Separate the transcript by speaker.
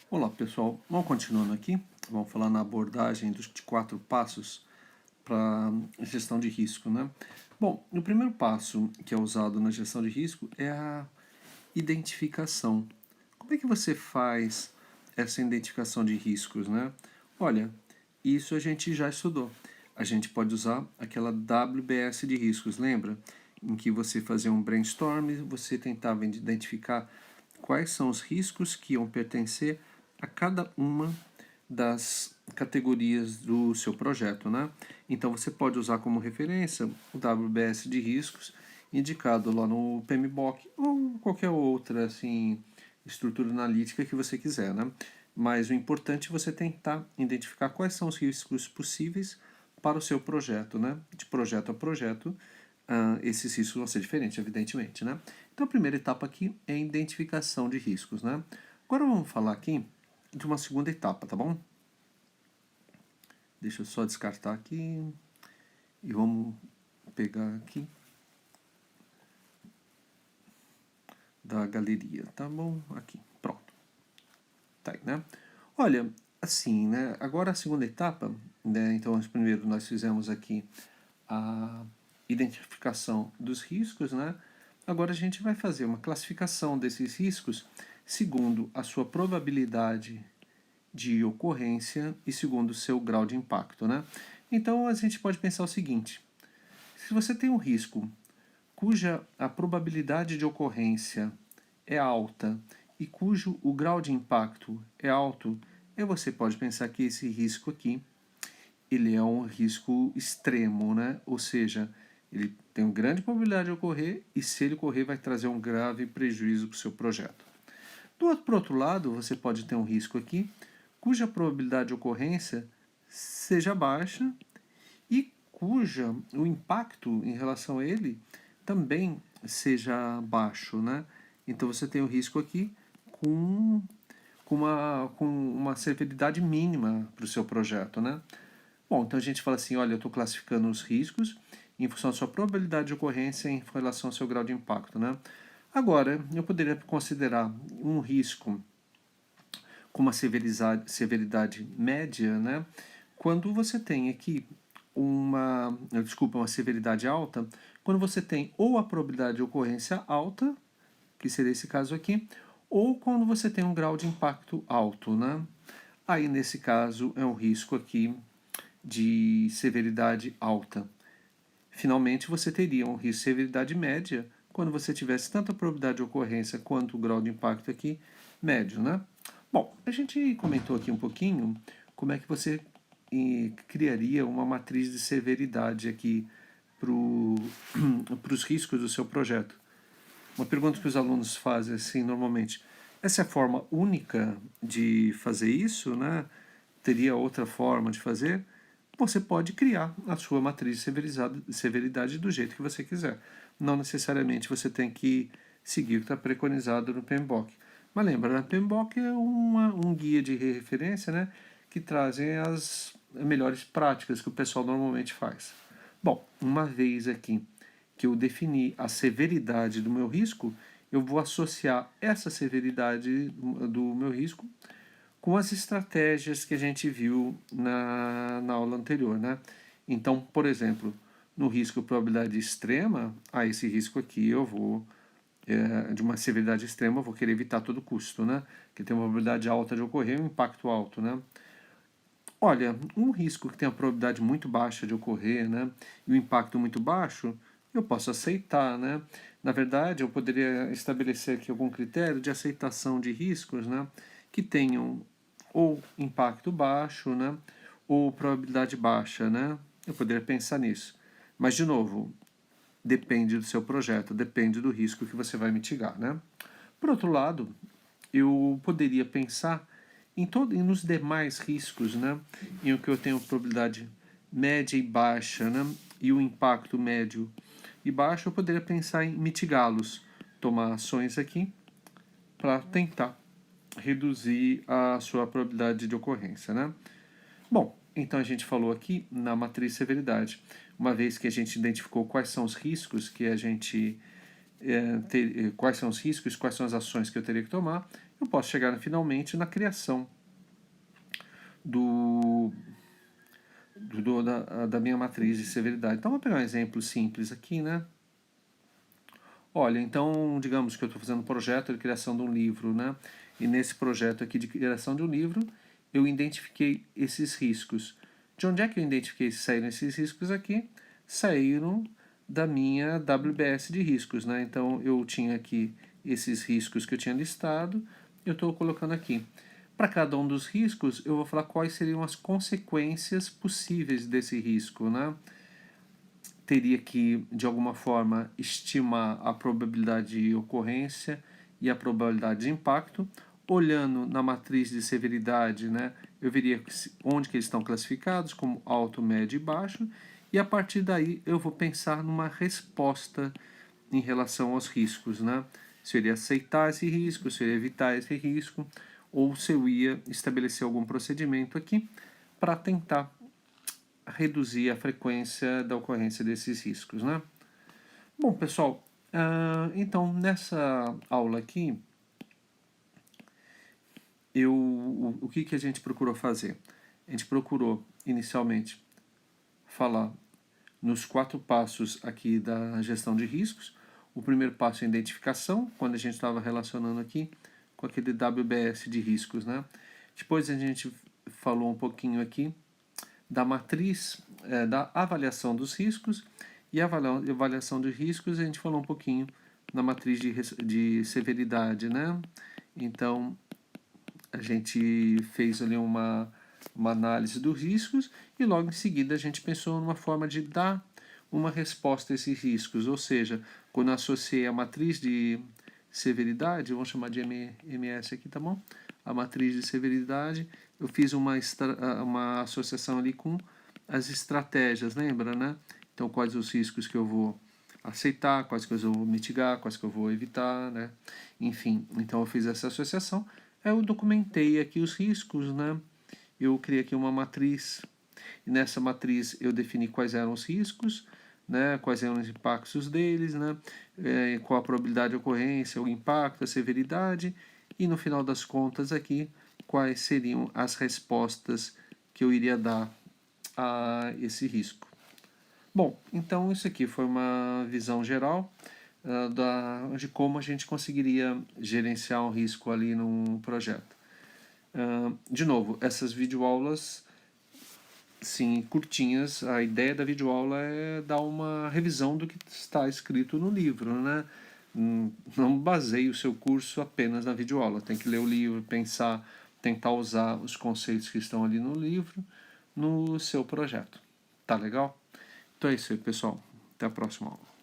Speaker 1: Olá pessoal, vamos continuando aqui, vamos falar na abordagem de 4 passos para gestão de risco, né? Bom, o primeiro passo que é usado na gestão de risco é a identificação. Como é que você faz essa identificação de riscos, né? Olha, isso a gente já estudou. A gente pode usar aquela WBS de riscos, lembra? Em que você fazia um brainstorm, você tentava identificar quais são os riscos que iam pertencer a cada uma das categorias do seu projeto, né? Então você pode usar como referência o WBS de riscos indicado lá no PMBOK ou qualquer outra assim estrutura analítica que você quiser, né? Mas o importante é você tentar identificar quais são os riscos possíveis para o seu projeto, né? De projeto a projeto, esses riscos vão ser diferentes, evidentemente, né? Então a primeira etapa aqui é a identificação de riscos, né? Agora vamos falar aqui de uma segunda etapa, tá bom? Deixa eu só descartar aqui e vamos pegar aqui da galeria, tá bom? Aqui, pronto. Tá aí, né? Olha, assim, né? Agora a segunda etapa, né? Então, primeiro nós fizemos aqui a identificação dos riscos, né? Agora a gente vai fazer uma classificação desses riscos segundo a sua probabilidade de ocorrência e segundo o seu grau de impacto, né? Então a gente pode pensar o seguinte: se você tem um risco cuja a probabilidade de ocorrência é alta e cujo o grau de impacto é alto, você pode pensar que esse risco aqui ele é um risco extremo, né? Ou seja, ele tem uma grande probabilidade de ocorrer e se ele ocorrer vai trazer um grave prejuízo para o seu projeto. Por outro lado, você pode ter um risco aqui cuja probabilidade de ocorrência seja baixa e cuja o impacto em relação a ele também seja baixo, né? Então você tem o risco aqui com uma severidade mínima para o seu projeto, né? Bom, então a gente fala assim, olha, eu estou classificando os riscos em função da sua probabilidade de ocorrência em relação ao seu grau de impacto, né? Agora, eu poderia considerar um risco com uma severidade média, né? Quando você tem aqui uma severidade alta, quando você tem ou a probabilidade de ocorrência alta, que seria esse caso aqui, ou quando você tem um grau de impacto alto, né? Aí, nesse caso, é um risco aqui de severidade alta. Finalmente, você teria um risco de severidade média quando você tivesse tanto a probabilidade de ocorrência quanto o grau de impacto aqui médio, né? Bom, a gente comentou aqui um pouquinho como é que você criaria uma matriz de severidade aqui para os riscos do seu projeto. Uma pergunta que os alunos fazem assim, normalmente, essa é a forma única de fazer isso, né? Teria outra forma de fazer? Você pode criar a sua matriz de severidade do jeito que você quiser. Não necessariamente você tem que seguir o que está preconizado no PMBOK. Mas lembra, a PMBOK é um guia de referência, né, que trazem as melhores práticas que o pessoal normalmente faz. Bom, uma vez aqui que eu defini a severidade do meu risco, eu vou associar essa severidade do meu risco com as estratégias que a gente viu na aula anterior, né? Então, por exemplo, no risco probabilidade extrema, esse risco aqui eu vou, de uma severidade extrema, eu vou querer evitar a todo custo, né? Que tem uma probabilidade alta de ocorrer e um impacto alto, né? Olha, um risco que tem a probabilidade muito baixa de ocorrer, né? E o impacto muito baixo, eu posso aceitar, né? Na verdade, eu poderia estabelecer aqui algum critério de aceitação de riscos, né? Que tenham ou impacto baixo, né? Ou probabilidade baixa, né? Eu poderia pensar nisso. Mas, de novo, depende do seu projeto, depende do risco que você vai mitigar, né? Por outro lado, eu poderia pensar nos demais riscos, né? Em o que eu tenho probabilidade média e baixa, né? E o impacto médio e baixo, eu poderia pensar em mitigá-los, tomar ações aqui para tentar reduzir a sua probabilidade de ocorrência, né? Bom, então a gente falou aqui na matriz de severidade. Uma vez que a gente identificou quais são os riscos que a gente quais são os riscos, quais são as ações que eu teria que tomar, eu posso chegar finalmente na criação da minha matriz de severidade. Então, vou pegar um exemplo simples aqui, né? Olha, então, digamos que eu estou fazendo um projeto de criação de um livro, né? E nesse projeto aqui de criação de um livro, eu identifiquei esses riscos. De onde é que eu identifiquei se saíram esses riscos aqui? Saíram da minha WBS de riscos, né? Então, eu tinha aqui esses riscos que eu tinha listado, eu estou colocando aqui. Para cada um dos riscos, eu vou falar quais seriam as consequências possíveis desse risco, né? Teria que, de alguma forma, estimar a probabilidade de ocorrência e a probabilidade de impacto. Olhando na matriz de severidade, né, eu veria onde que eles estão classificados, como alto, médio e baixo, e a partir daí eu vou pensar numa resposta em relação aos riscos, né? Se eu iria aceitar esse risco, se eu ia evitar esse risco, ou se eu ia estabelecer algum procedimento aqui para tentar reduzir a frequência da ocorrência desses riscos, né? Bom, pessoal, então nessa aula aqui, o que a gente procurou fazer? A gente procurou, inicialmente, falar nos 4 passos aqui da gestão de riscos. O primeiro passo é a identificação, quando a gente estava relacionando aqui com aquele WBS de riscos, né? Depois a gente falou um pouquinho aqui da matriz da avaliação dos riscos, e a avaliação dos riscos a gente falou um pouquinho na matriz de severidade, né? Então, a gente fez ali uma análise dos riscos e logo em seguida a gente pensou numa forma de dar uma resposta a esses riscos, ou seja, quando eu associei a matriz de severidade, vamos chamar de MS aqui, tá bom? A matriz de severidade, eu fiz uma associação ali com as estratégias, lembra, né? Então, quais os riscos que eu vou aceitar, quais que eu vou mitigar, quais que eu vou evitar, né? Enfim, então eu fiz essa associação, eu documentei aqui os riscos, né? Eu criei aqui uma matriz, e nessa matriz eu defini quais eram os riscos, né, quais eram os impactos deles, né, qual a probabilidade de ocorrência, o impacto, a severidade, e no final das contas aqui, quais seriam as respostas que eu iria dar a esse risco. Bom, então isso aqui foi uma visão geral de como a gente conseguiria gerenciar um risco ali num projeto. De novo, essas videoaulas, sim, curtinhas, a ideia da videoaula é dar uma revisão do que está escrito no livro, né? Não baseie o seu curso apenas na videoaula, tem que ler o livro, pensar, tentar usar os conceitos que estão ali no livro no seu projeto. Tá legal? Então é isso aí, pessoal. Até a próxima aula.